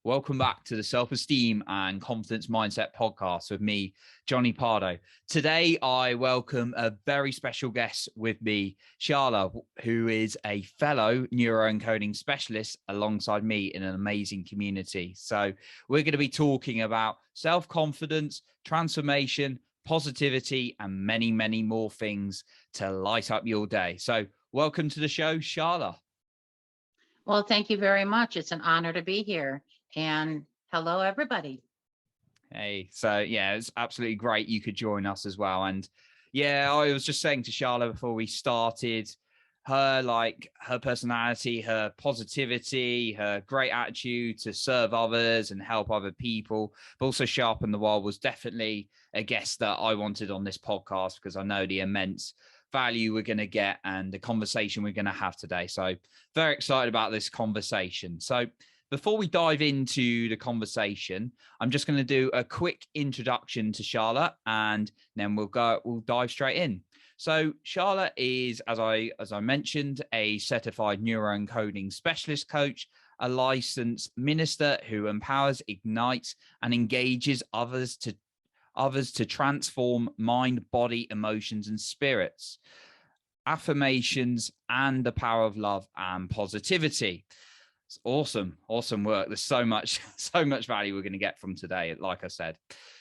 Welcome back to the Self-Esteem and Confidence Mindset podcast with me, Johnny Pardo. Today, I welcome a very special guest with me, Charlya, who is a fellow neuroencoding specialist alongside me in an amazing community. So we're going to be talking about self-confidence, transformation, positivity, and many, many more things to light up your day. So welcome to the show, Charlya. Well, thank you very much. It's an honor to be here. And hello, everybody. Hey, so yeah, it's absolutely great you could join us as well. And yeah, I was just saying to Charlotte before we started, her personality, her positivity, her great attitude to serve others and help other people, but also sharpen the world was definitely a guest that I wanted on this podcast because I know the immense value we're going to get and the conversation we're going to have today. So very excited about this conversation. So before we dive into the conversation, I'm just going to do a quick introduction to Charlya, and then we'll dive straight in. So Charlya is, as I mentioned, a certified neuroencoding specialist coach, a licensed minister who empowers, ignites, and engages others to transform mind, body, emotions, and spirits, affirmations, and the power of love and positivity. It's awesome work. There's so much value we're going to get from today, like I said.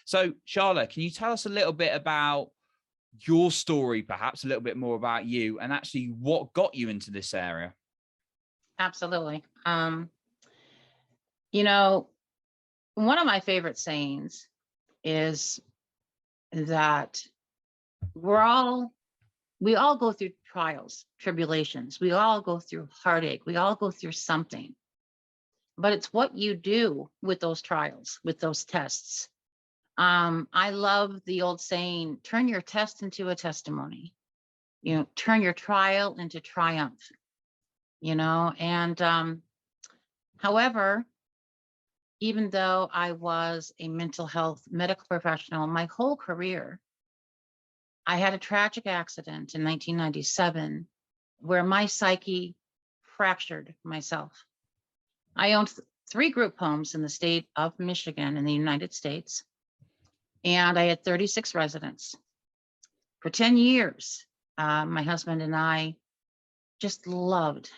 So, Charlya, can you tell us a little bit about your story, perhaps a little bit more about you and actually what got you into this area? Absolutely. One of my favorite sayings is that we all go through trials, tribulations. We all go through heartache. We all go through something. But it's what you do with those trials, with those tests. I love the old saying, turn your test into a testimony, turn your trial into triumph, and however, even though I was a mental health medical professional my whole career, I had a tragic accident in 1997 where my psyche fractured myself. I owned three group homes in the state of Michigan in the United States, and I had 36 residents. For 10 years, my husband and I just loved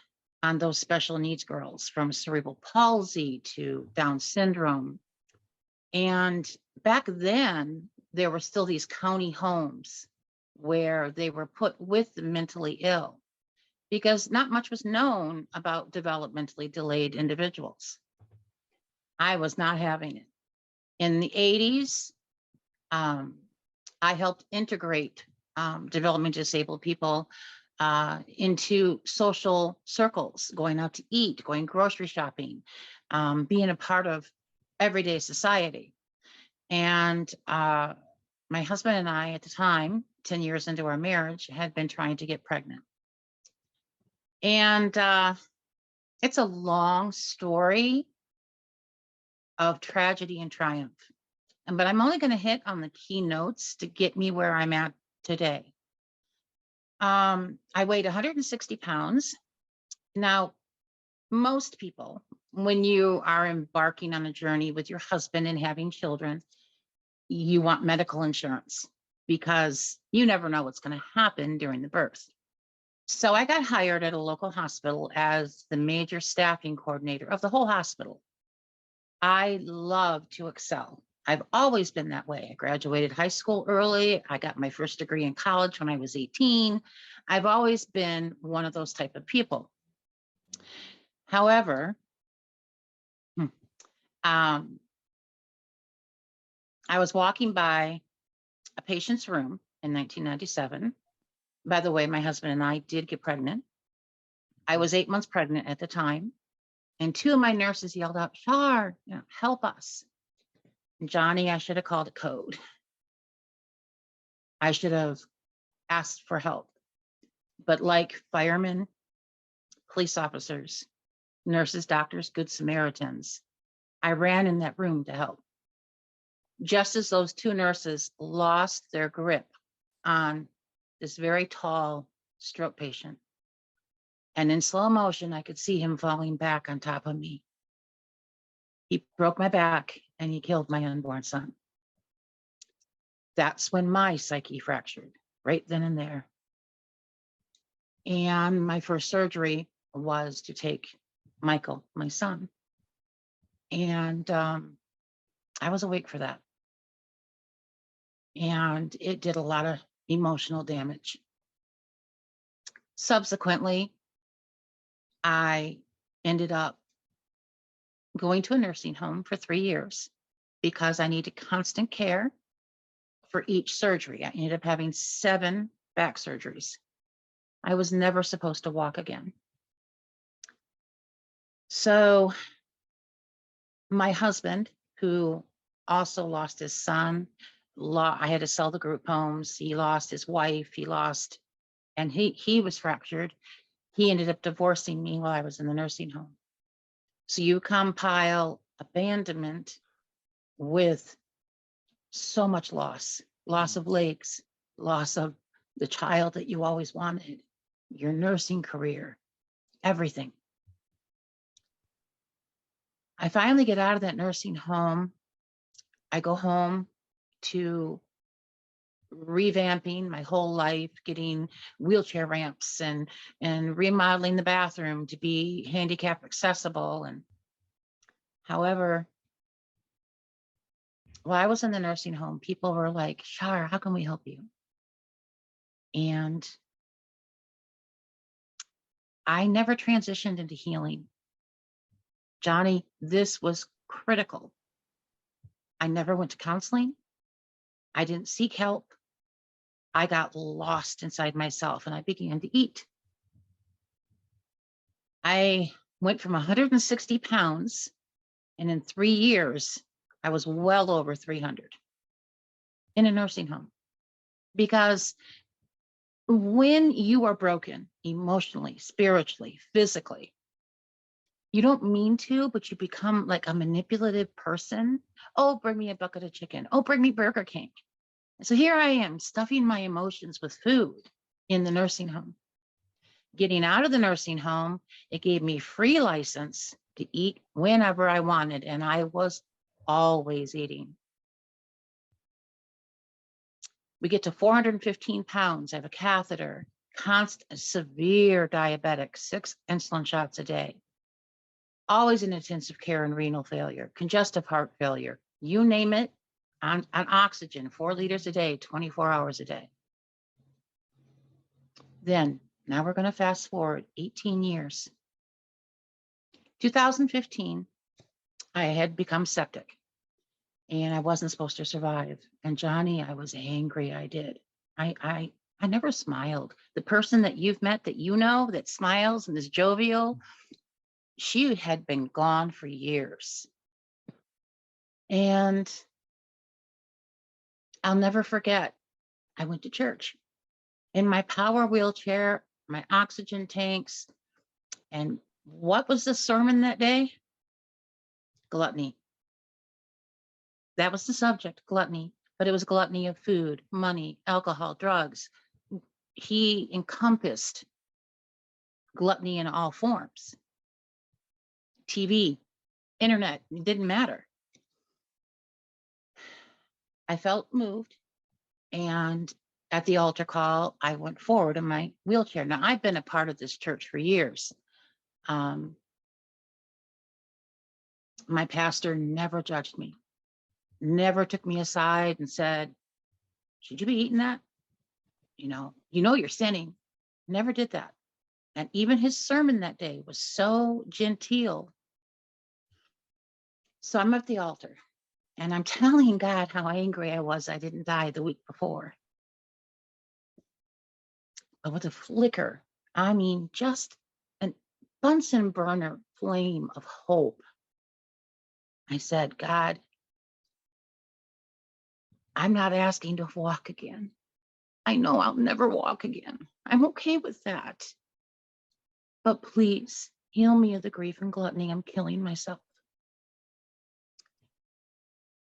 on those special needs girls, from cerebral palsy to Down syndrome. And back then, there were still these county homes where they were put with the mentally ill because not much was known about developmentally delayed individuals. I was not having it. In the 80s, I helped integrate developmentally disabled people into social circles, going out to eat, going grocery shopping, being a part of everyday society. And my husband and I, at the time, 10 years into our marriage, had been trying to get pregnant. And it's a long story of tragedy and triumph. But I'm only going to hit on the key notes to get me where I'm at today. I weighed 160 pounds. Now, most people, when you are embarking on a journey with your husband and having children, you want medical insurance because you never know what's going to happen during the birth. So I got hired at a local hospital as the major staffing coordinator of the whole hospital. I love to excel. I've always been that way. I graduated high school early. I got my first degree in college when I was 18. I've always been one of those type of people. However, I was walking by a patient's room in 1997. By the way, my husband and I did get pregnant. I was 8 months pregnant at the time. And two of my nurses yelled out, "Char, help us." Johnny, I should have called a code. I should have asked for help. But like firemen, police officers, nurses, doctors, good Samaritans, I ran in that room to help. Just as those two nurses lost their grip on this very tall stroke patient, and in slow motion, I could see him falling back on top of me. He broke my back and he killed my unborn son. That's when my psyche fractured, right then and there. And my first surgery was to take Michael, my son. And I was awake for that. And it did a lot of emotional damage. Subsequently, I ended up going to a nursing home for 3 years because I needed constant care for each surgery. I ended up having 7 back surgeries. I was never supposed to walk again. So my husband, who also lost his son, I had to sell the group homes. He lost his wife. And he was fractured. He ended up divorcing me while I was in the nursing home. So you compile abandonment with so much loss of legs, loss of the child that you always wanted, your nursing career, everything. I finally get out of that nursing home. I go home to revamping my whole life, getting wheelchair ramps and remodeling the bathroom to be handicap accessible. And however, while I was in the nursing home, people were like, Shar, how can we help you? And I never transitioned into healing. Johnny, this was critical. I never went to counseling. I didn't seek help. I got lost inside myself and I began to eat. I went from 160 pounds, and in 3 years, I was well over 300 in a nursing home. Because when you are broken emotionally, spiritually, physically, you don't mean to, but you become like a manipulative person. Oh, bring me a bucket of chicken. Oh, bring me Burger King. So here I am stuffing my emotions with food in the nursing home. Getting out of the nursing home, it gave me free license to eat whenever I wanted, and I was always eating. We get to 415 pounds. I have a catheter, constant, severe diabetic, 6 insulin shots a day. Always in intensive care and renal failure, congestive heart failure, you name it, on oxygen, 4 liters a day, 24 hours a day. Then, now we're going to fast forward 18 years. 2015, I had become septic and I wasn't supposed to survive. And Johnny, I was angry. I did. I never smiled. The person that you've met that you know that smiles and is jovial, she had been gone for years. And I'll never forget, I went to church in my power wheelchair, my oxygen tanks. And what was the sermon that day? Gluttony. That was the subject, gluttony. But it was gluttony of food, money, alcohol, drugs. He encompassed gluttony in all forms. TV, internet, it didn't matter. I felt moved, and at the altar call, I went forward in my wheelchair. Now, I've been a part of this church for years. My pastor never judged me, never took me aside and said, should you be eating that? You know you're sinning. Never did that. And even his sermon that day was so genteel. So I'm at the altar and I'm telling God how angry I was I didn't die the week before. But with a flicker, I mean, just a Bunsen burner flame of hope, I said, God, I'm not asking to walk again. I know I'll never walk again. I'm okay with that. But please heal me of the grief and gluttony. I'm killing myself.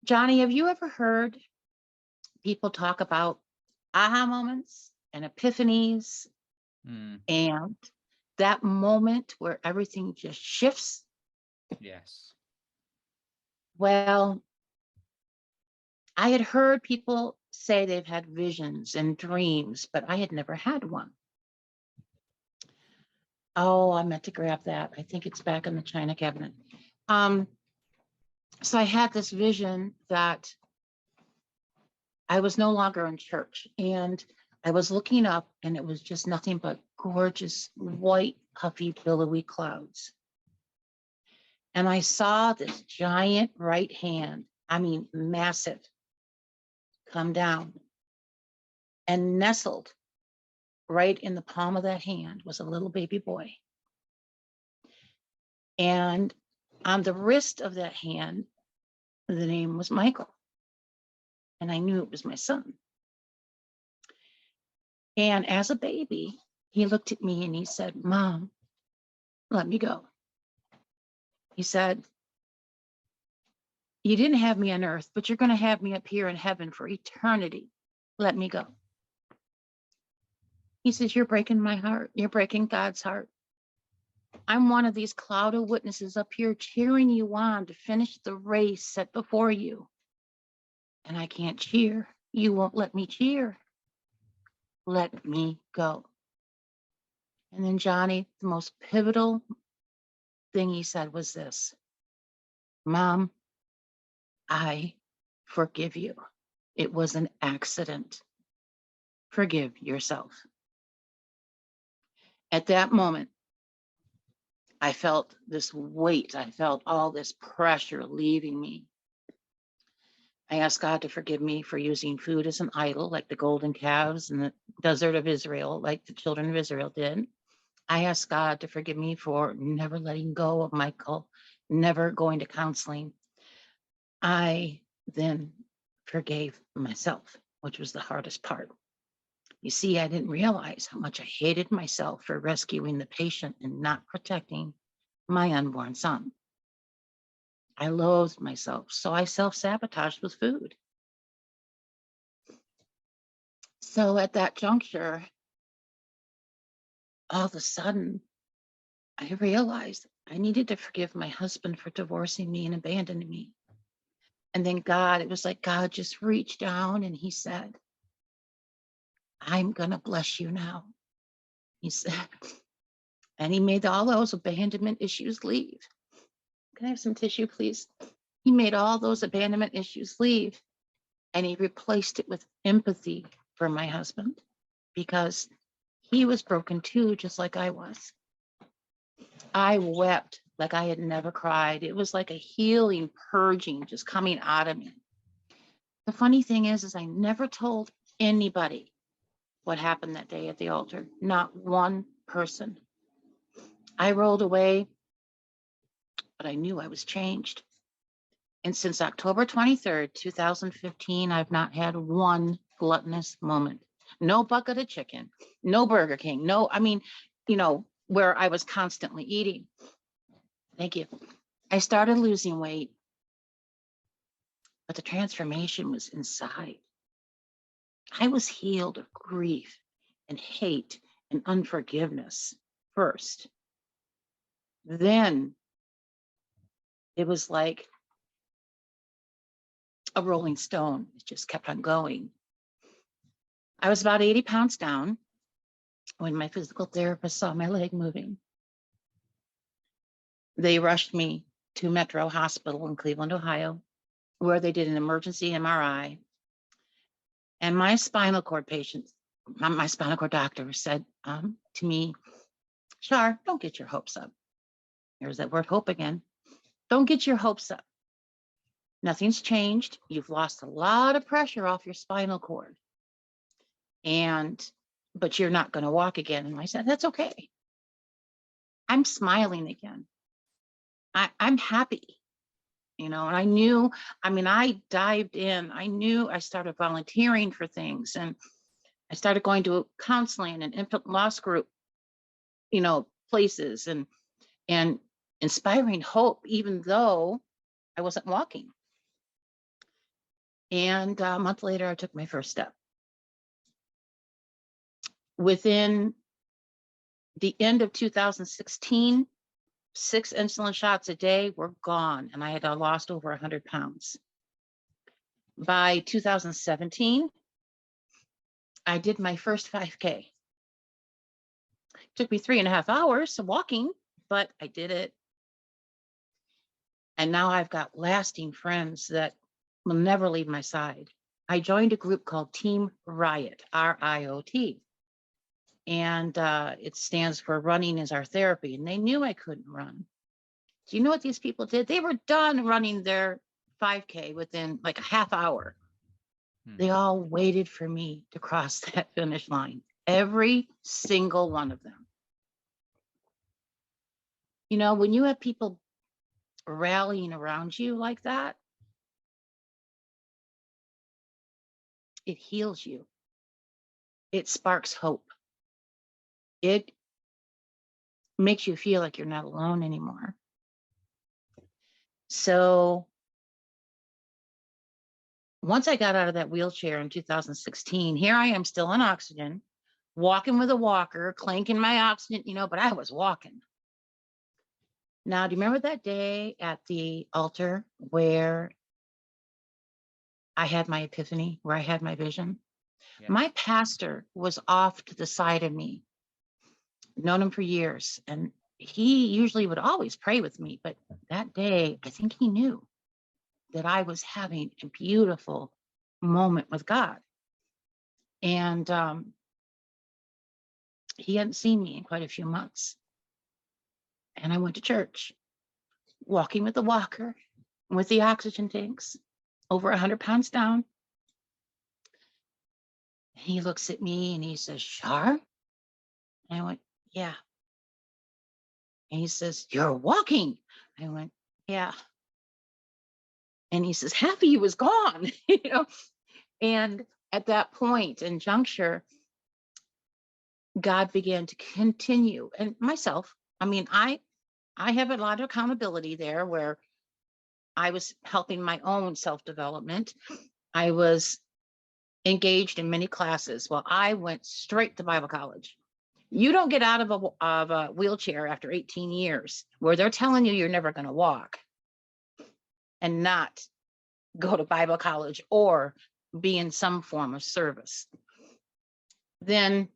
Johnny, have you ever heard people talk about aha moments and epiphanies and that moment where everything just shifts? Yes. Well, I had heard people say they've had visions and dreams, but I had never had one. Oh, I meant to grab that. I think it's back in the china cabinet. So I had this vision that I was no longer in church, and I was looking up, and it was just nothing but gorgeous white, puffy, billowy clouds. And I saw this giant right hand, I mean, massive, come down, and nestled right in the palm of that hand was a little baby boy. And on the wrist of that hand, the name was Michael. And I knew it was my son. And as a baby, he looked at me and he said, "Mom, let me go." He said, "You didn't have me on earth, but you're going to have me up here in heaven for eternity. Let me go." He says, "You're breaking my heart. You're breaking God's heart. I'm one of these cloud of witnesses up here cheering you on to finish the race set before you. And I can't cheer. You won't let me cheer. Let me go." And then Johnny, the most pivotal thing he said was this: "Mom, I forgive you. It was an accident. Forgive yourself." At that moment, I felt this weight. I felt all this pressure leaving me. I asked God to forgive me for using food as an idol, like the golden calves in the desert of Israel, like the children of Israel did. I asked God to forgive me for never letting go of Michael, never going to counseling. I then forgave myself, which was the hardest part. You see, I didn't realize how much I hated myself for rescuing the patient and not protecting my unborn son. I loathed myself, so I self-sabotaged with food. So at that juncture, all of a sudden, I realized I needed to forgive my husband for divorcing me and abandoning me. And then God, it was like God just reached down and he said, "I'm going to bless you now." He said, and he made all those abandonment issues leave. Can I have some tissue, please? He made all those abandonment issues leave, and he replaced it with empathy for my husband, because he was broken too, just like I was. I wept like I had never cried. It was like a healing, purging just coming out of me. The funny thing is I never told anybody what happened that day at the altar. Not one person. I rolled away, but I knew I was changed. And since October 23rd, 2015, I've not had one gluttonous moment. No bucket of chicken, no Burger King, no, I mean, where I was constantly eating. Thank you. I started losing weight, but the transformation was inside. I was healed of grief and hate and unforgiveness first. Then it was like a rolling stone. It just kept on going. I was about 80 pounds down when my physical therapist saw my leg moving. They rushed me to Metro Hospital in Cleveland, Ohio, where they did an emergency MRI. And my spinal cord doctor said to me, "Char, don't get your hopes up." There's that word hope again. Don't get your hopes up. Nothing's changed. You've lost a lot of pressure off your spinal cord. But you're not going to walk again. And I said, "That's okay. I'm smiling again. I'm happy." And I knew, I dived in. I started volunteering for things, and I started going to counseling and infant loss group, places, and inspiring hope, even though I wasn't walking. And a month later, I took my first step. Within the end of 2016, 6 insulin shots a day were gone, and I had lost over 100 pounds. By 2017, I did my first 5K. Took me 3.5 hours of walking, but I did it. And now I've got lasting friends that will never leave my side. I joined a group called Team Riot, RIOT. And it stands for Running is Our Therapy. And they knew I couldn't run. Do you know what these people did? They were done running their 5K within like a half hour. They all waited for me to cross that finish line. Every single one of them. You know, when you have people rallying around you like that, it heals you. It sparks hope. It makes you feel like you're not alone anymore. So once I got out of that wheelchair in 2016, here I am still on oxygen, walking with a walker, clanking my oxygen, you know, but I was walking. Now, do you remember that day at the altar where I had my epiphany, where I had my vision? Yeah. My pastor was off to the side of me, known him for years, and he usually would always pray with me, but that day, I think he knew that I was having a beautiful moment with God. And he hadn't seen me in quite a few months. And I went to church, walking with the walker, with the oxygen tanks, over 100 pounds down. And he looks at me and he says, Char? And I went, yeah. And he says, you're walking. I went, yeah. And he says, happy he was gone, you know. And at that point and juncture, God began to continue, and myself, I mean, I have a lot of accountability there where I was helping my own self-development. I was engaged in many classes. Well, I went straight to Bible college. You don't get out of a wheelchair after 18 years where they're telling you you're never going to walk and not go to Bible college or be in some form of service. Then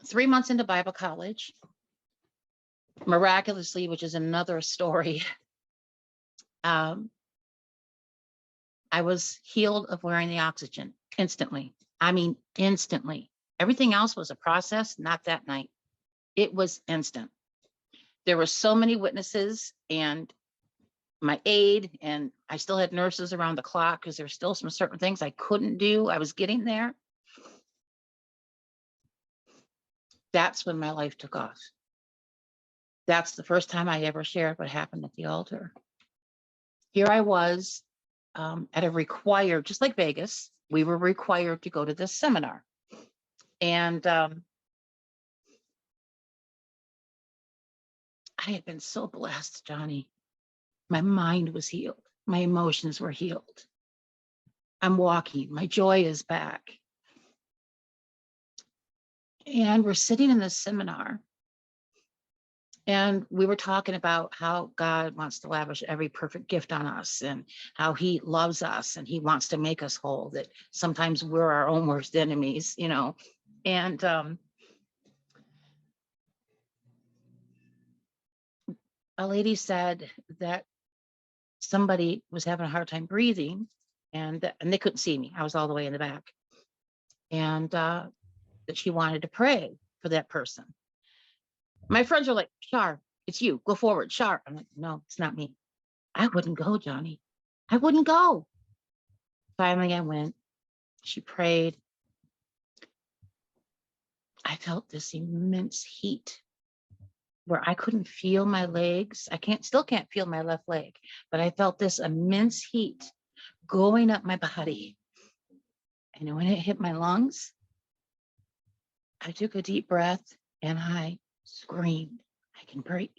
3 months into Bible college, miraculously, which is another story, I was healed of wearing the oxygen instantly. I mean, instantly. Everything else was a process, not that night. It was instant. There were so many witnesses and my aide, and I still had nurses around the clock because there's still some certain things I couldn't do. I was getting there. That's when my life took off. That's the first time I ever shared what happened at the altar. Here I was at a required, just like Vegas, we were required to go to this seminar. And I had been so blessed, Johnny. My mind was healed. My emotions were healed. I'm walking. My joy is back. And we're sitting in this seminar. And we were talking about how God wants to lavish every perfect gift on us and how he loves us and he wants to make us whole, that sometimes we're our own worst enemies, you know. And a lady said that somebody was having a hard time breathing and they couldn't see me. I was all the way in the back. And that she wanted to pray for that person. My friends are like, Char, it's you. Go forward, Char. I'm like, no, it's not me. I wouldn't go, Johnny. I wouldn't go. Finally, I went. She prayed. I felt this immense heat where I couldn't feel my legs. I still can't feel my left leg, but I felt this immense heat going up my body. And when it hit my lungs, I took a deep breath and I screamed, I can breathe.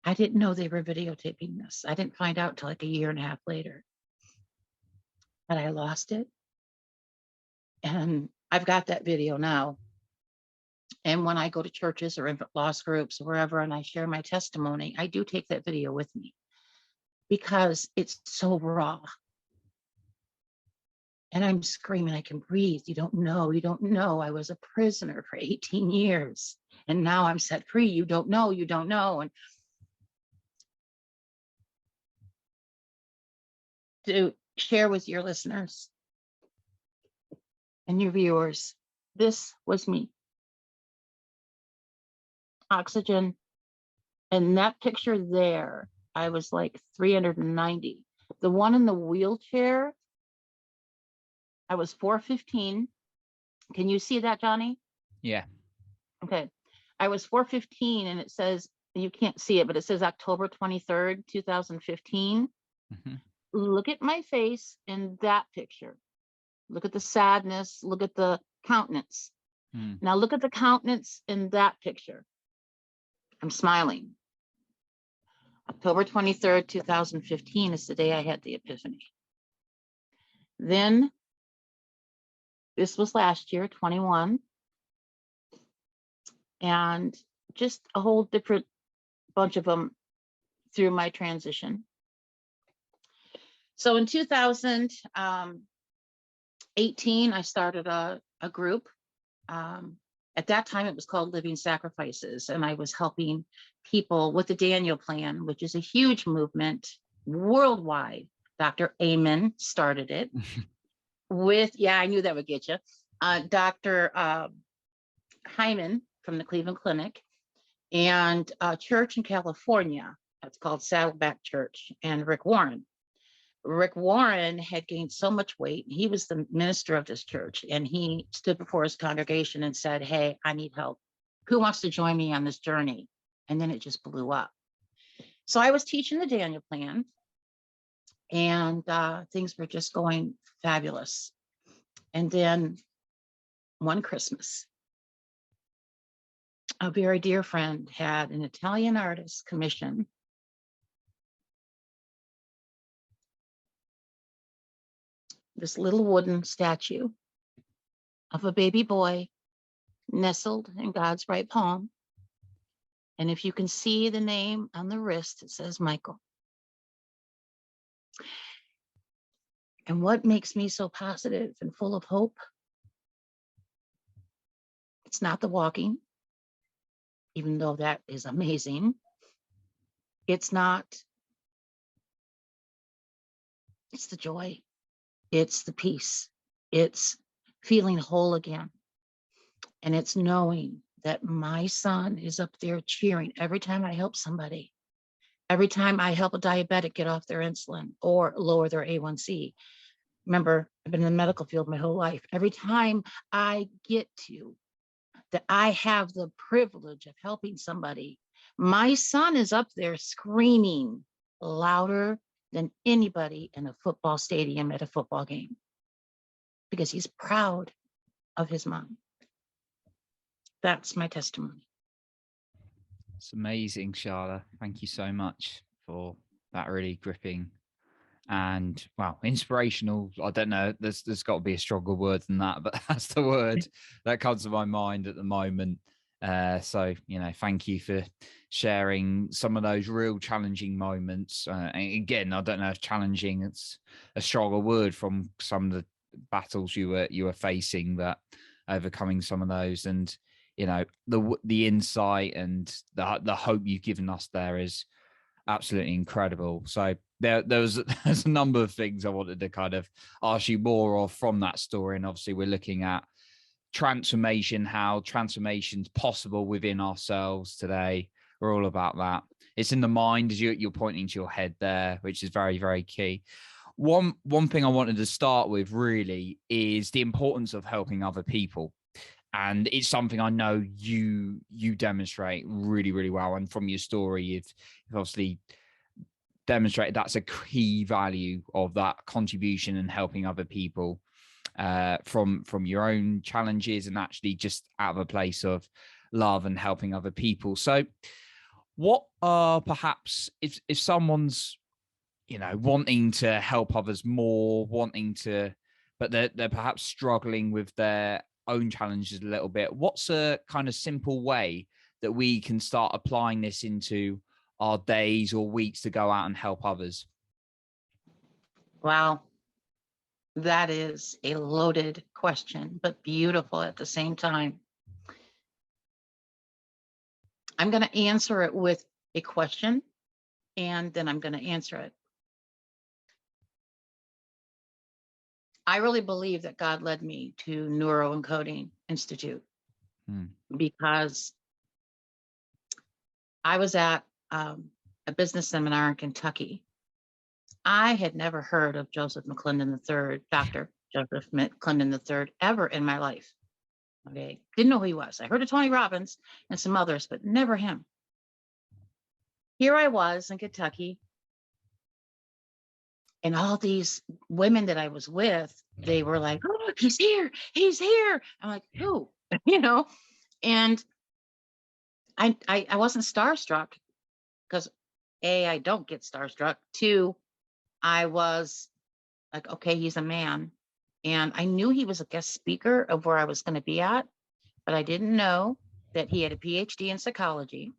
I didn't know they were videotaping this. I didn't find out till like a year and a half later. But I lost it. And I've got that video now. And when I go to churches or infant loss groups or wherever, and I share my testimony, I do take that video with me because it's so raw. And I'm screaming, I can breathe. You don't know. You don't know. I was a prisoner for 18 years. And now I'm set free. You don't know. You don't know. And to share with your listeners and your viewers, this was me. Oxygen. And that picture there, I was like 390. The one in the wheelchair, I was 415. Can you see that, Johnny? Yeah. Okay. I was 415, and it says, you can't see it, but it says October 23rd, 2015. Mm-hmm. Look at my face in that picture. Look at the sadness. Look at the countenance. Now look at the countenance in that picture. I'm smiling. October 23rd, 2015 is the day I had the epiphany. Then, this was last year, 21, and just a whole different bunch of them through my transition. So in 2018, I started a group. At that time, it was called Living Sacrifices, and I was helping people with the Daniel Plan, which is a huge movement worldwide. Dr. Amen started it with, yeah, I knew that would get you. Dr. Hyman from the Cleveland Clinic, and a church in California that's called Saddleback Church, and Rick Warren. Rick Warren had gained so much weight. He was the minister of this church, and he stood before his congregation and said, hey, I need help. Who wants to join me on this journey? And then it just blew up. So I was teaching the Daniel Plan, and things were just going fabulous. And then one Christmas, a very dear friend had an Italian artist commission this little wooden statue of a baby boy nestled in God's right palm. And if you can see the name on the wrist, it says Michael. And what makes me so positive and full of hope? It's not the walking, even though that is amazing. It's not, it's the joy. It's the peace. It's feeling whole again. And it's knowing that my son is up there cheering every time I help somebody. Every time I help a diabetic get off their insulin or lower their A1C. Remember, I've been in the medical field my whole life. Every time I get to that, I have the privilege of helping somebody. My son is up there screaming louder than anybody in a football stadium at a football game because he's proud of his mom. That's my testimony. It's amazing, Charlya. Thank you so much for that really gripping and, wow, inspirational. I don't know, there's got to be a stronger word than that, but that's the word that comes to my mind at the moment. So, thank you for sharing some of those real challenging moments. Again, I don't know if challenging, it's a stronger word, from some of the battles you were facing, that overcoming some of those, and the insight and the hope you've given us there is absolutely incredible. So there's a number of things I wanted to kind of ask you more of from that story, and obviously we're looking at transformation, how transformation's possible within ourselves today. We're all about that. It's in the mind, as you're pointing to your head there, which is very, very key. One thing I wanted to start with really is the importance of helping other people. And it's something I know you demonstrate really, really well. And from your story, you've obviously demonstrated that's a key value of that contribution and helping other people from your own challenges, and actually just out of a place of love and helping other people. So what are perhaps, if someone's, wanting to help others more, but they're perhaps struggling with their own challenges a little bit, what's a kind of simple way that we can start applying this into our days or weeks to go out and help others? Wow, that is a loaded question, but beautiful at the same time. I'm going to answer it with a question, and then I'm going to answer it. I really believe that God led me to Neuroencoding Institute because I was at a business seminar in Kentucky. I had never heard of Joseph McClendon III, Dr. Joseph McClendon III, ever in my life. Okay, didn't know who he was. I heard of Tony Robbins and some others, but never him. Here I was in Kentucky, and all these women that I was with, they were like, "Oh, he's here, he's here." I'm like, "Who?" you know, and I wasn't starstruck because A, I don't get starstruck. Two, I was like, okay, he's a man. And I knew he was a guest speaker of where I was going to be at, but I didn't know that he had a PhD in psychology.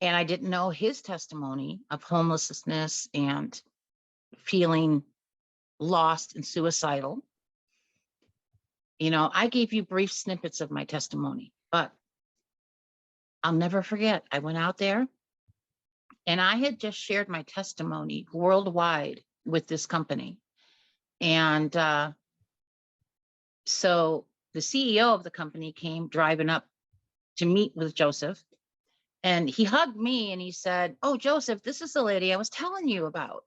And I didn't know his testimony of homelessness and feeling lost and suicidal. You know, I gave you brief snippets of my testimony, but I'll never forget. I went out there and I had just shared my testimony worldwide with this company. And so the CEO of the company came driving up to meet with Joseph, and he hugged me and he said, "Oh, Joseph, this is the lady I was telling you about."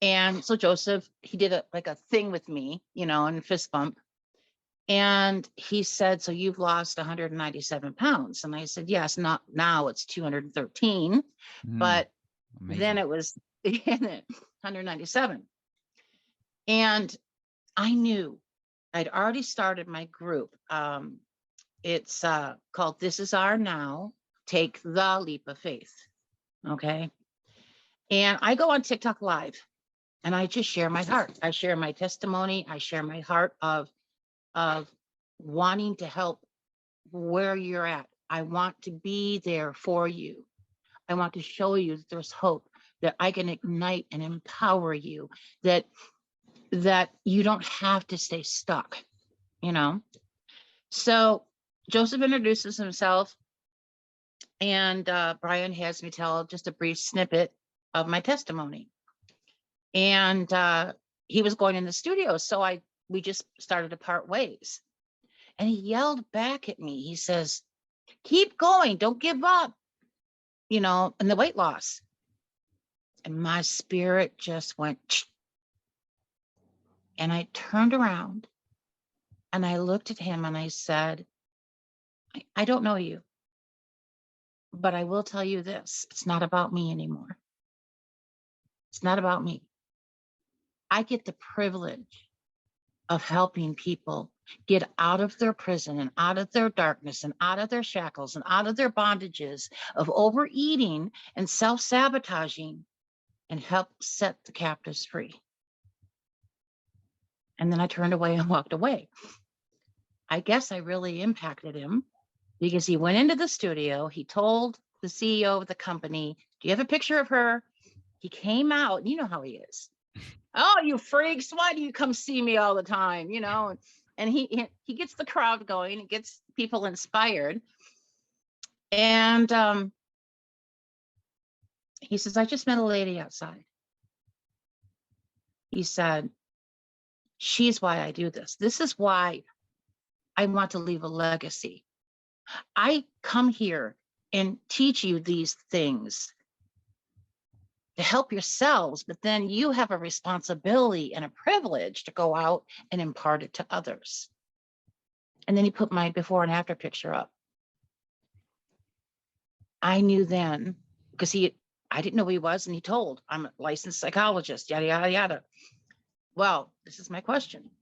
And so Joseph, he did a thing with me, you know, and fist bump. And he said, "So you've lost 197 pounds." And I said, "Yes, not now, it's 213, but Amazing. then it was 197. And I knew I'd already started my group. It's called This Is Our Now, Take the Leap of Faith. Okay. And I go on TikTok Live and I just share my heart. I share my testimony. I share my heart of wanting to help where you're at. I want to be there for you. I want to show you that there's hope, that I can ignite and empower you, that you don't have to stay stuck, you know? So Joseph introduces himself, and Brian has me tell just a brief snippet of my testimony. And he was going in the studio, so we just started to part ways. And he yelled back at me. He says, "Keep going, don't give up," you know, and the weight loss. And my spirit just went, and I turned around and I looked at him and I said, I don't know you, but I will tell you this. It's not about me anymore. It's not about me. I get the privilege of helping people get out of their prison and out of their darkness and out of their shackles and out of their bondages of overeating and self-sabotaging, and help set the captives free. And then I turned away and walked away. I guess I really impacted him because he went into the studio. He told the CEO of the company, "Do you have a picture of her?" He came out. You know how he is. "Oh, you freaks, why do you come see me all the time?" You know, and he gets the crowd going. It gets people inspired. And he says, "I just met a lady outside." He said, "She's why I do this. This is why I want to leave a legacy. I come here and teach you these things to help yourselves, but then you have a responsibility and a privilege to go out and impart it to others." And then he put my before and after picture up. I knew then, because I didn't know who he was, and he told, "I'm a licensed psychologist, yada, yada, yada." Well, this is my question.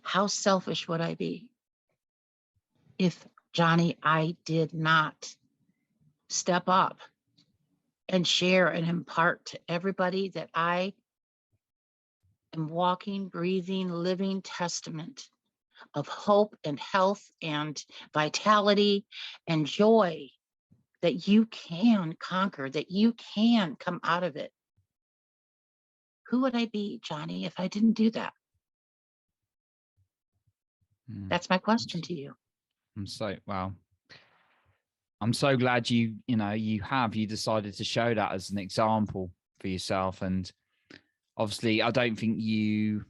How selfish would I be if, Johnny, I did not step up and share and impart to everybody that I am walking, breathing, living testament of hope and health and vitality and joy, that you can conquer, that you can come out of it. Who would I be, Johnny, if I didn't do that? That's my question to you. I'm so, well, I'm so glad you decided to show that as an example for yourself. And obviously, I don't think you,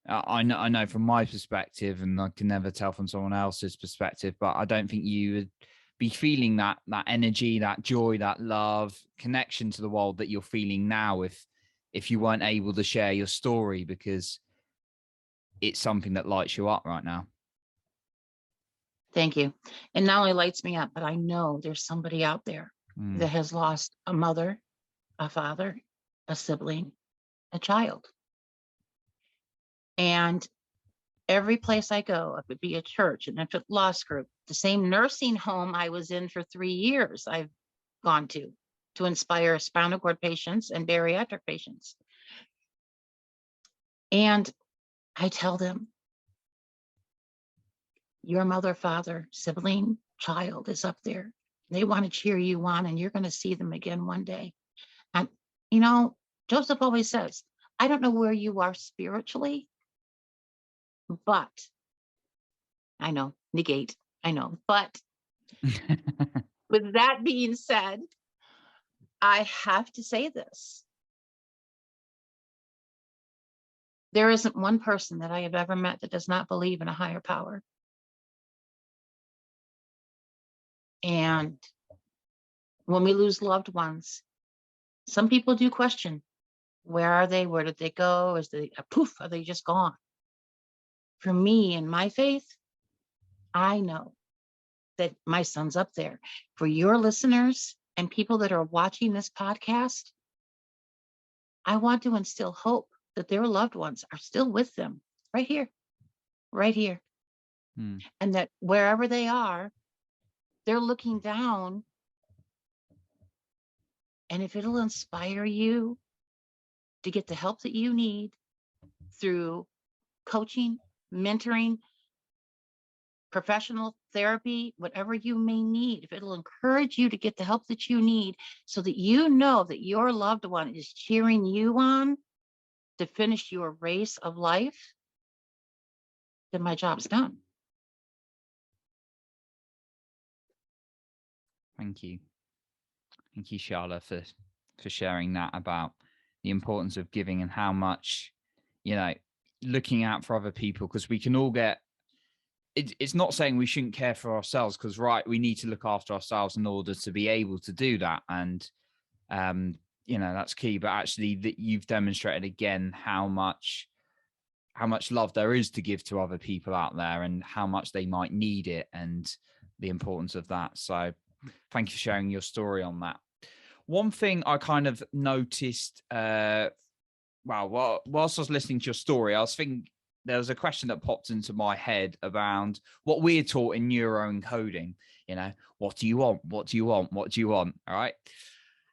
I know from my perspective, and I can never tell from someone else's perspective, but I don't think you would be feeling that energy, that joy, that love, connection to the world that you're feeling now if you weren't able to share your story, because it's something that lights you up right now. Thank you. And not only lights me up, but I know there's somebody out there that has lost a mother, a father, a sibling, a child. And every place I go, it would be a church, an infant loss group, the same nursing home I was in for 3 years, I've gone to inspire spinal cord patients and bariatric patients. And I tell them, your mother, father, sibling, child is up there. They want to cheer you on, and you're going to see them again one day. And, Joseph always says, I don't know where you are spiritually, but I know, negate, I know. But with that being said, I have to say this. There isn't one person that I have ever met that does not believe in a higher power. And when we lose loved ones, some people do question, where are they? Where did they go? Is they poof? Are they just gone? For me and my faith, I know that my son's up there. For your listeners and people that are watching this podcast, I want to instill hope that their loved ones are still with them right here, right here. And that wherever they are, they're looking down. And if it'll inspire you to get the help that you need through coaching, mentoring, professional therapy, whatever you may need, if it'll encourage you to get the help that you need so that you know that your loved one is cheering you on to finish your race of life, then my job's done. Thank you. Thank you, Charlya, for sharing that about the importance of giving and how much, looking out for other people, because we can all get, it's not saying we shouldn't care for ourselves, because we need to look after ourselves in order to be able to do that. And, that's key, but actually that you've demonstrated again how much love there is to give to other people out there and how much they might need it and the importance of that. So thank you for sharing your story on that. One thing I kind of noticed, whilst I was listening to your story, I was thinking there was a question that popped into my head around what we're taught in neuroencoding. What do you want? What do you want? What do you want? All right.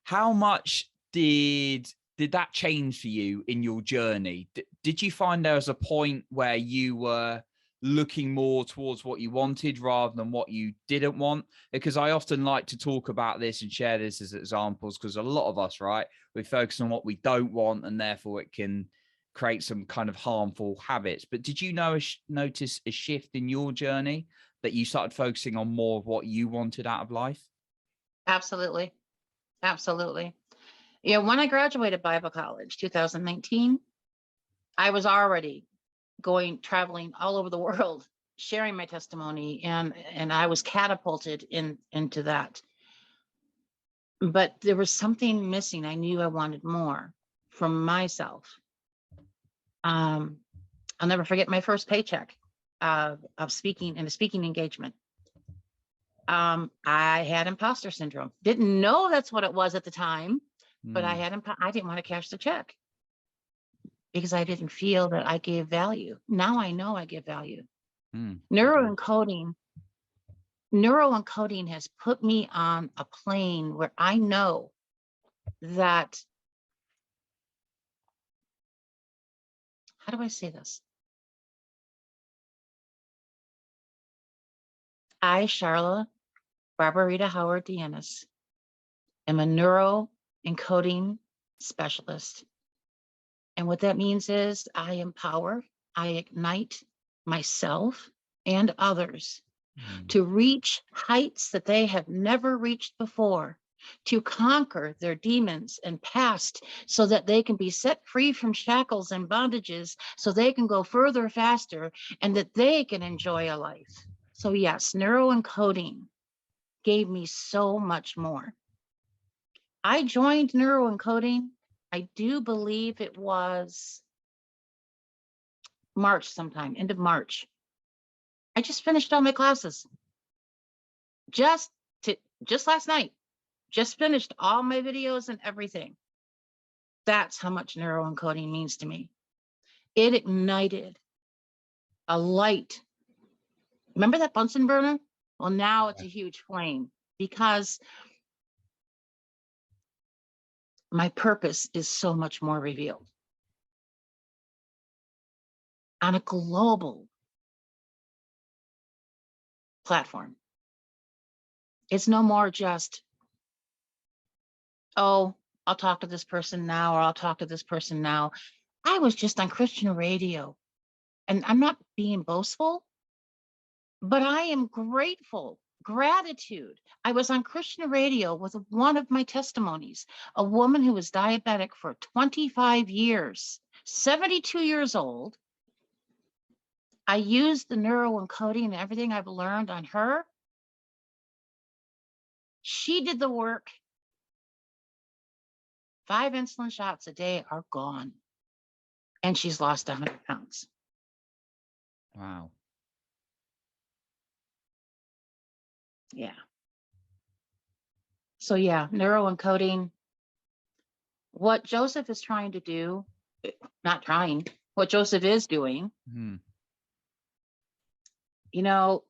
How much did that change for you in your journey? Did you find there was a point where you were looking more towards what you wanted rather than what you didn't want? Because I often like to talk about this and share this as examples, because a lot of us, we focus on what we don't want, and therefore it can create some kind of harmful habits. But did you notice a shift in your journey that you started focusing on more of what you wanted out of life? Absolutely. Absolutely. When I graduated Bible college, 2019, I was already traveling all over the world, sharing my testimony, and I was catapulted into that. But there was something missing. I knew I wanted more from myself. I'll never forget my first paycheck of speaking in a speaking engagement. I had imposter syndrome. Didn't know that's what it was at the time, but I didn't want to cash the check because I didn't feel that I gave value. Now I know I give value. Neuroencoding has put me on a plane where I know that how do I say this? I, Charla, Barbarita Howard Dienes, am a neuro encoding specialist. And what that means is I empower, I ignite myself and others to reach heights that they have never reached before, to conquer their demons and past so that they can be set free from shackles and bondages, so they can go further faster and that they can enjoy a life. So yes, neuroencoding gave me so much more. I joined neuroencoding, I do believe it was March sometime, end of March. I just finished all my classes. Just last night, just finished all my videos and everything. That's how much neuroencoding means to me. It ignited a light. Remember that Bunsen burner? Well, now it's a huge flame because my purpose is so much more revealed on a global platform. It's no more just, oh, I'll talk to this person now, or I'll talk to this person now. I was just on Christian radio, and I'm not being boastful, but I am grateful, gratitude. I was on Christian radio with one of my testimonies, a woman who was diabetic for 25 years, 72 years old. I used the neuroencoding and everything I've learned on her. She did the work. 5 insulin shots a day are gone. And she's lost 100 pounds. Wow. Yeah. So yeah, neuroencoding. What Joseph is trying to do, not trying, what Joseph is doing, you know,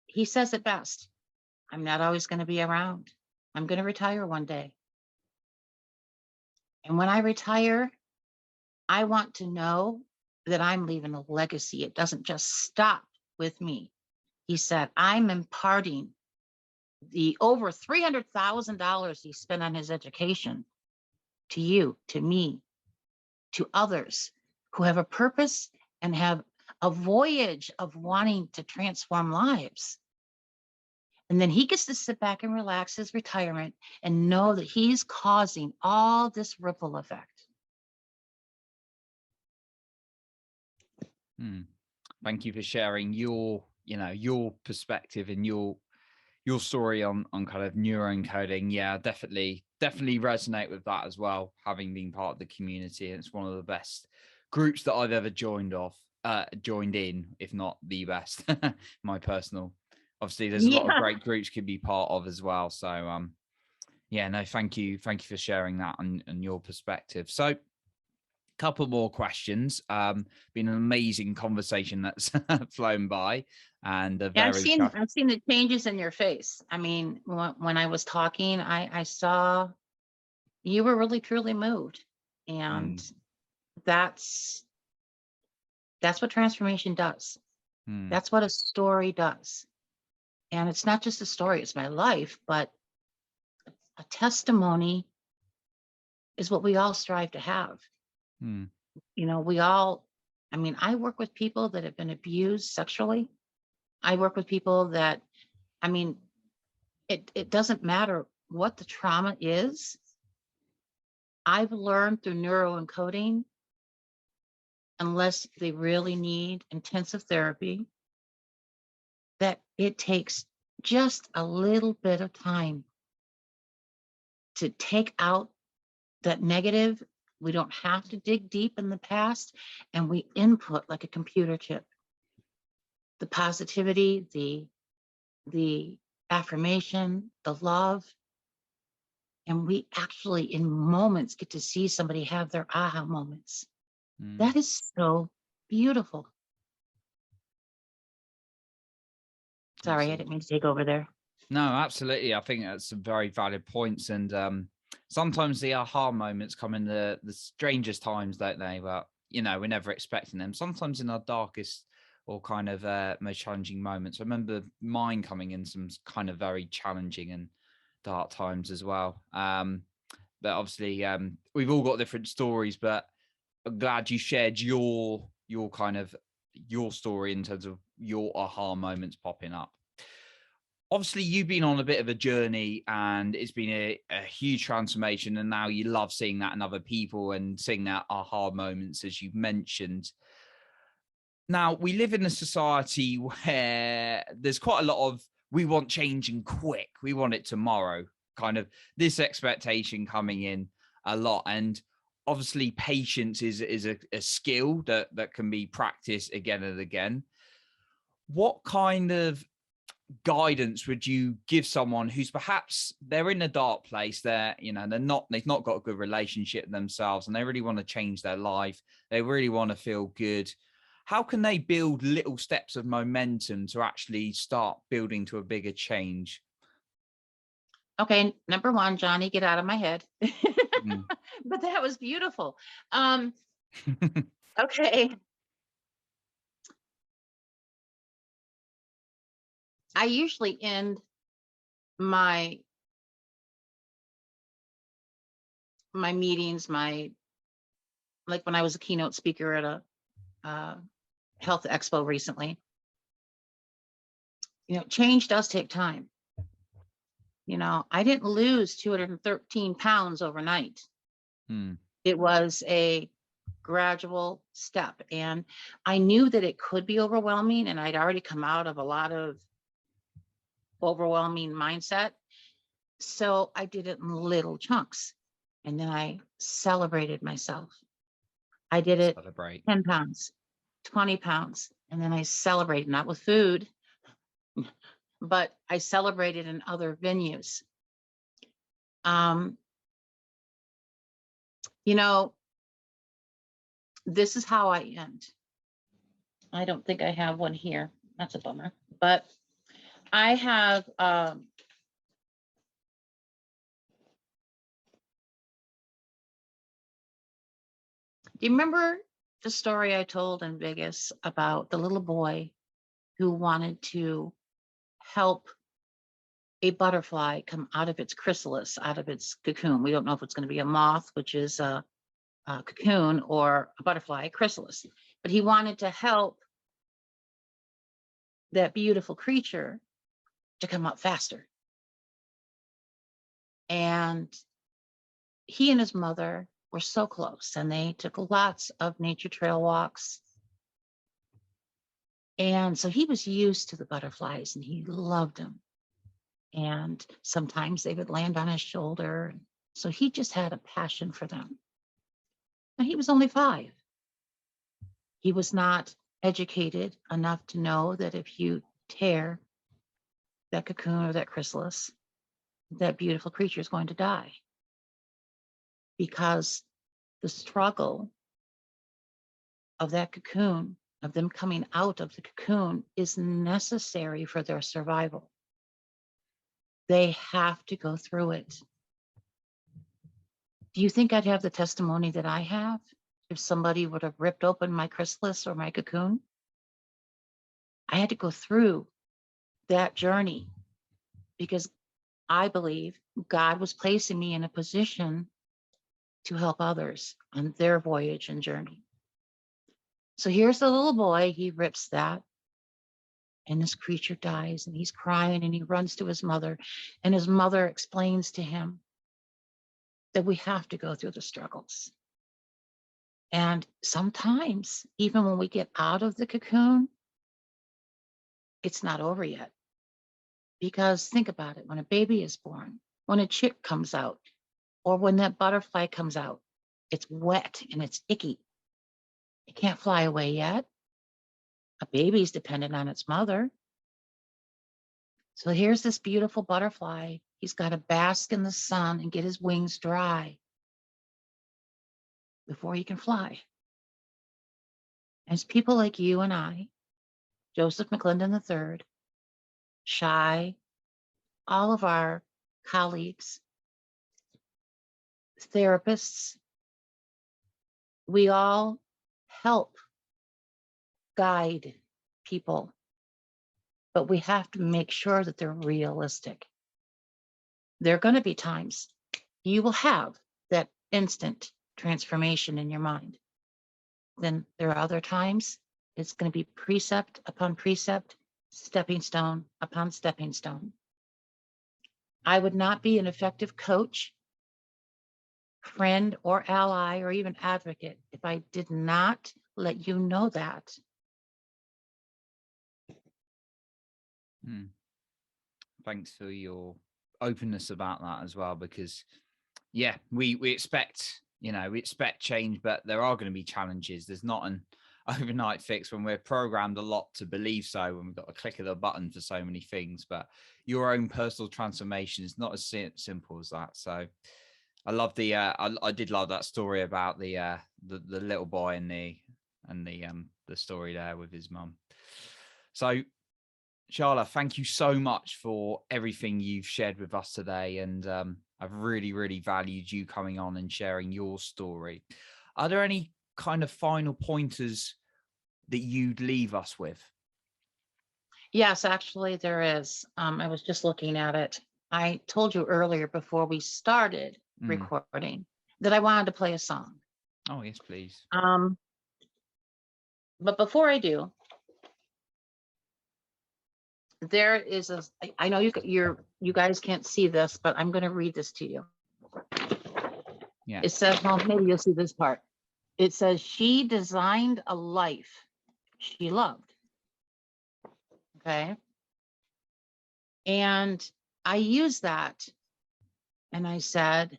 he says it best. I'm not always going to be around. I'm going to retire one day. And when I retire, I want to know that I'm leaving a legacy. It doesn't just stop with me. He said, I'm imparting the over $300,000 he spent on his education to you, to me, to others who have a purpose and have a voyage of wanting to transform lives. And then he gets to sit back and relax his retirement and know that he's causing all this ripple effect. Thank you for sharing your perspective and your story on kind of neuroencoding. Yeah, definitely resonate with that as well, having been part of the community. And it's one of the best groups that I've ever joined in, if not the best. My personal, obviously there's a lot of great groups you could be part of as well. So yeah, no, thank you for sharing that and your perspective. So couple more questions. Been an amazing conversation that's flown by, and I've seen the changes in your face. I mean, when I was talking, I saw you were really truly moved, and that's what transformation does. That's what a story does, and it's not just a story; it's my life, but a testimony is what we all strive to have. You know, I work with people that have been abused sexually. I work with people that, it doesn't matter what the trauma is. I've learned through neuroencoding, unless they really need intensive therapy, that it takes just a little bit of time to take out that negative. We don't have to dig deep in the past, and we input like a computer chip. The positivity, the affirmation, the love. And we actually in moments get to see somebody have their aha moments. That is so beautiful. Sorry, I didn't mean to take over there. No, absolutely. I think that's some very valid points. And sometimes the aha moments come in the strangest times, don't they? But we're never expecting them. Sometimes in our darkest or kind of most challenging moments. I remember mine coming in some kind of very challenging and dark times as well. But obviously, we've all got different stories, but I'm glad you shared your kind of your story in terms of your aha moments popping up. Obviously, you've been on a bit of a journey and it's been a huge transformation. And now you love seeing that in other people and seeing that aha moments, as you've mentioned. Now, we live in a society where there's quite a lot of, we want change and quick. We want it tomorrow, kind of this expectation coming in a lot. And obviously patience is a skill that can be practiced again and again. What kind of guidance would you give someone who's perhaps they're in a dark place, they've not got a good relationship themselves and they really want to change their life, they really want to feel good? How can they build little steps of momentum to actually start building to a bigger change? Okay, number one, Johnny, get out of my head. Mm. But that was beautiful. Okay. I usually end my meetings, like when I was a keynote speaker at a health expo recently. Change does take time. I didn't lose 213 pounds overnight. It was a gradual step. And I knew that it could be overwhelming. And I'd already come out of a lot of overwhelming mindset. So I did it in little chunks. And then I celebrated myself. I did it Celebrate. 10 pounds, 20 pounds. And then I celebrated, not with food, but I celebrated in other venues. This is how I end. I don't think I have one here. That's a bummer. But I have do you remember the story I told in Vegas about the little boy who wanted to help a butterfly come out of its chrysalis, out of its cocoon? We don't know if it's going to be a moth, which is a cocoon, or a butterfly, chrysalis. But he wanted to help that beautiful creature to come up faster. And he and his mother were so close, and they took lots of nature trail walks. And so he was used to the butterflies and he loved them. And sometimes they would land on his shoulder. So he just had a passion for them. And he was only 5. He was not educated enough to know that if you tear that cocoon or that chrysalis, that beautiful creature is going to die. Because the struggle of that cocoon, of them coming out of the cocoon, is necessary for their survival. They have to go through it. Do you think I'd have the testimony that I have if somebody would have ripped open my chrysalis or my cocoon? I had to go through that journey because I believe God was placing me in a position to help others on their voyage and journey. So here's the little boy, he rips that, and this creature dies, and he's crying, and he runs to his mother, and his mother explains to him that we have to go through the struggles. And sometimes, even when we get out of the cocoon, it's not over yet. Because think about it, when a baby is born, when a chick comes out, or when that butterfly comes out, it's wet and it's icky. It can't fly away yet. A baby's dependent on its mother. So here's this beautiful butterfly. He's got to bask in the sun and get his wings dry before he can fly. And it's people like you and I, Joseph McClendon III, Shy, all of our colleagues, therapists, we all help guide people, but we have to make sure that they're realistic. There are going to be times you will have that instant transformation in your mind. Then there are other times it's going to be precept upon precept, stepping stone upon stepping stone. I would not be an effective coach, friend, or ally, or even advocate if I did not let you know that. Thanks for your openness about that as well, because yeah, we expect, we expect change, but there are going to be challenges. There's not an overnight fix when we're programmed a lot to believe so, when we've got a click of the button for so many things. But your own personal transformation is not as simple as that. So I love I did love that story about the little boy and the story there with his mum. So Charla, thank you so much for everything you've shared with us today. And I've really, really valued you coming on and sharing your story. Are there any kind of final pointers that you'd leave us with? Yes, actually, there is. I was just looking at it. I told you earlier before we started recording that I wanted to play a song. Oh, yes, please. But before I do, there is I know you guys can't see this, but I'm going to read this to you. Yeah. It says, well, maybe you'll see this part. It says, she designed a life she loved. Okay. And I used that and I said,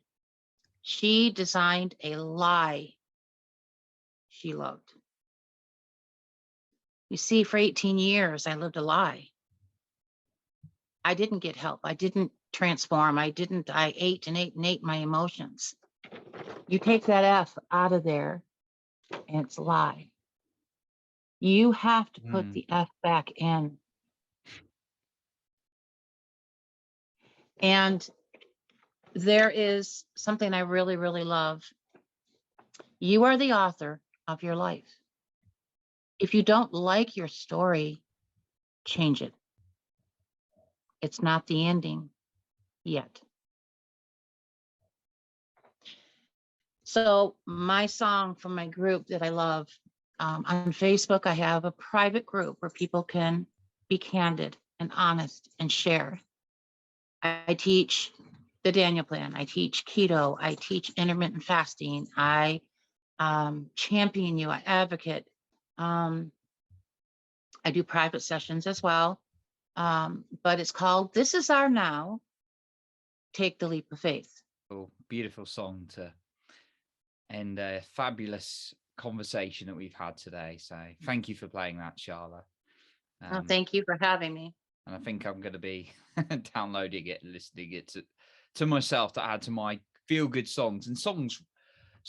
she designed a lie she loved. You see, for 18 years, I lived a lie. I didn't get help. I didn't transform. I ate and ate and ate my emotions. You take that F out of there and it's a lie. You have to put the F back in. And there is something I really, really love. You are the author of your life. If you don't like your story, change it. It's not the ending yet. So my song from my group that I love, on Facebook, I have a private group where people can be candid and honest and share. I teach the Daniel Plan. I teach keto. I teach intermittent fasting. I champion you. I advocate. I do private sessions as well. But it's called This Is Our Now, Take the Leap of Faith. Oh, beautiful song to end a fabulous conversation that we've had today. So thank you for playing that, Charla. Well, thank you for having me. And I think I'm going to be downloading it and listening it to myself to add to my feel-good songs. And songs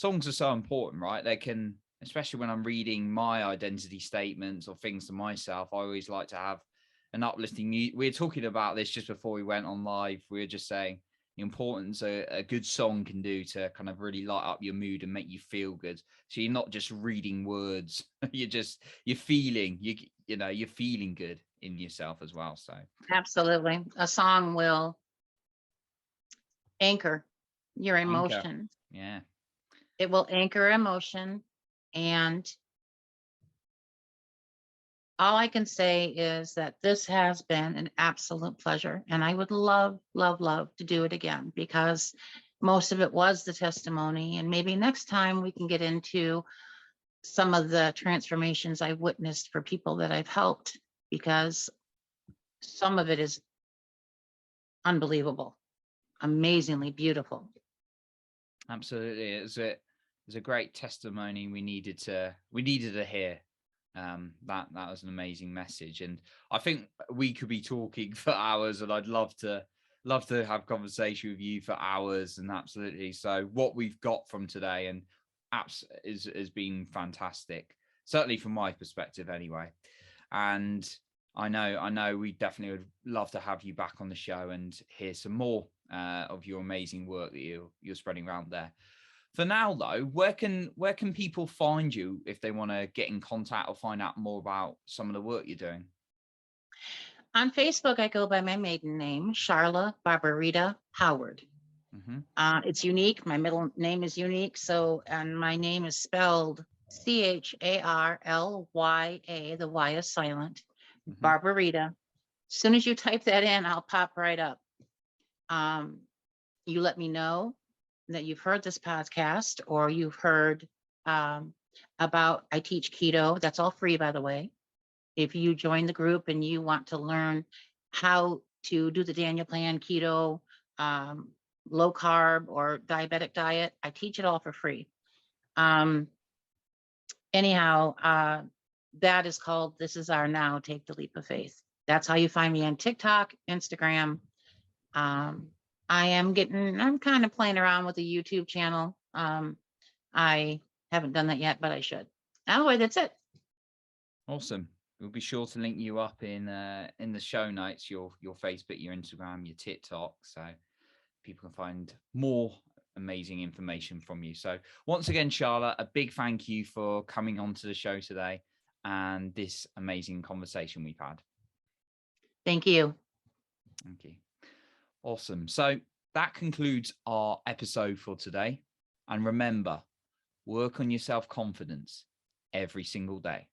are so important, right? They can, especially when I'm reading my identity statements or things to myself, I always like to have an uplifting music. We were talking about this just before we went on live. We were just saying the importance a good song can do to kind of really light up your mood and make you feel good. So you're not just reading words, you're feeling, you're feeling good in yourself as well. So absolutely, a song will anchor your emotion. Yeah, it will anchor emotion. And all I can say is that this has been an absolute pleasure, and I would love, love, love to do it again, because most of it was the testimony, and maybe next time we can get into some of the transformations I've witnessed for people that I've helped, because some of it is unbelievable, amazingly beautiful. Absolutely. It's a great testimony we needed to hear. That was an amazing message, and I think we could be talking for hours, and I'd love to have conversation with you for hours. And absolutely, so what we've got from today and apps has been fantastic, certainly from my perspective anyway. And I know we definitely would love to have you back on the show and hear some more of your amazing work that you're spreading around there. For now, though, where can people find you if they want to get in contact or find out more about some of the work you're doing? On Facebook, I go by my maiden name, Charla Barbarita Howard. Mm-hmm. It's unique. My middle name is unique. So, and my name is spelled Charlya. The Y is silent. Mm-hmm. Barbarita. As soon as you type that in, I'll pop right up. You let me know that you've heard this podcast, or you've heard about I teach keto. That's all free, by the way. If you join the group and you want to learn how to do the Daniel Plan, keto, low carb, or diabetic diet, I teach it all for free. Anyhow, that is called This Is Our Now, Take the Leap of Faith. That's how you find me on TikTok, Instagram. I'm kind of playing around with a YouTube channel. I haven't done that yet, but I should. Anyway, that's it. Awesome. We'll be sure to link you up in the show notes, your Facebook, your Instagram, your TikTok, so people can find more amazing information from you. So once again, Charlotte, a big thank you for coming onto the show today and this amazing conversation we've had. Thank you. Thank you. Awesome. So that concludes our episode for today. And remember, work on your self-confidence every single day.